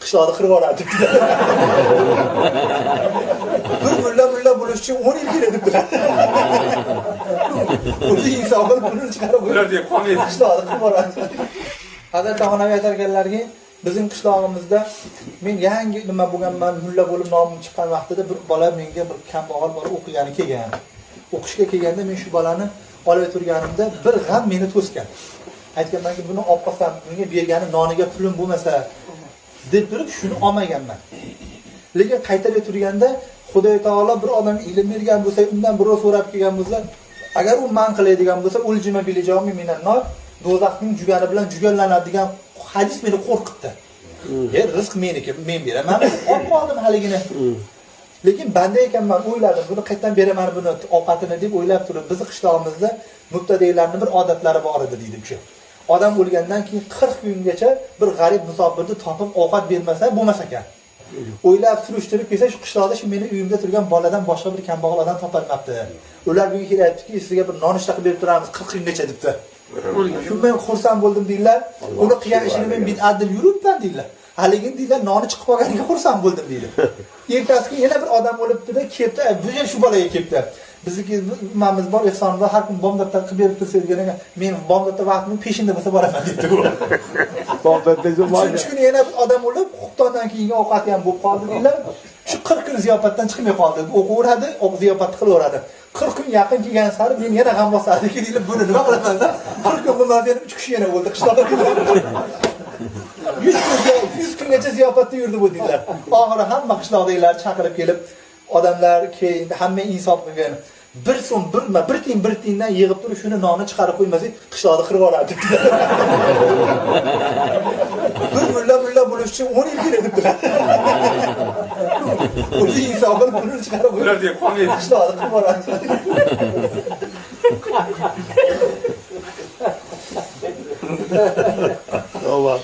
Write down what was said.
qishloqni qirib yuboradi debdilar. Bir mulla bo'lish uchun 10 yil kerak debdilar. O'zi inson bo'lib pulni chiqarib ular deb qolmaydi. qishloqni qirib yuboradi. Hazrat Onaviy aytarkanlarki, bizning qishlog'imizda men yangi nima bo'lganman, mulla bo'lib nomim chiqqan vaqtida bir bola menga bir kambag'al bola o'qigani kelgan. O'qishga kelganda men shu bolani olib turganimda bir g'am meni to'sgan. Aytganmanki, buni olib qolsam, menga bergani noniga pulim bo'lmasa deb turib shuni olmaganman. Lekin qaytarib turganda Xudo taolo bir odamga ilm bergan bo'lsa, undan birov so'rab kelgan bo'lsa, agar u man qiladigan bo'lsa, uljima bilijomi minan nar, do'zaxning jugani bilan jugallanadigan hadis meni qo'rqitdi. Rizq meniki, men beraman. Olib qoldim haligini. Lekin banda ekanman, o'yladim, buni qayerdan beraman buni ovqatini deb o'ylab turib, bizning qishlog'imizda mubtadiylarning bir odatlari bor edi deydi shu. Odam o'lgandan keyin 40 kungacha bir g'arib musofirni topib ovqat bermasa bo'lmas ekan. O'ylab surishtirib kelsa, shu qishloqda shu meni uyimda turgan boladan boshqa bir kambag'al odam topolmabdi. Ular bunga kelyaptiki, sizga bir nonushta qilib berib turamiz 40 kungacha debdi. Shu men xursand bo'ldim deydilar. Uni qilgan ishini men bid'at deb yuribman deydilar. Haligin deydilar, noni chiqib qolganiga xursand bo'ldim deydi. Ertasiga yana bir odam o'libdi-da, kelibdi, bu shu bolaga kelibdi. Bizniki nimamiz bor, ehsonimizda har kun bomdoddan qilib berib tursa deganiga, men bomdodda vaqtimni peshinda bo'lsa boraman debdi u. Bomdodda zo'maydi. Shu kuni yana bir odam o'lib, xuftondan keyingi ovqati ham bo'lib qoldi deydilar. Shu 40 kun ziyofatdan chiqmay qoldi. O'qiveradi, ziyofatni qilaveradi. 40 kun yaqin kelgan sari men yana g'am bosardi-ki, deydilar, buni nima qilaman-da? 40 kun bundan yana 3 kishi yana o'ldi qishloqda. 100 kungacha ziyofatda yurdi bu deydilar. Oxiri hamma qishloqdagilar chaqirib kelib, odamlar keyin hamma insof qilgan. Bir so'm, bir tiyindan yig'ib turib shuni nonni chiqarib qo'ymasak, qishloqni qirib yuboradi dedilar. Bir mulla bo'lish uchun 10 yil kerak dedilar. O'zi inson bo'lib pulni chiqarib ular deb qolmaydi. Qishloqni qirib yuboradi. Alloh.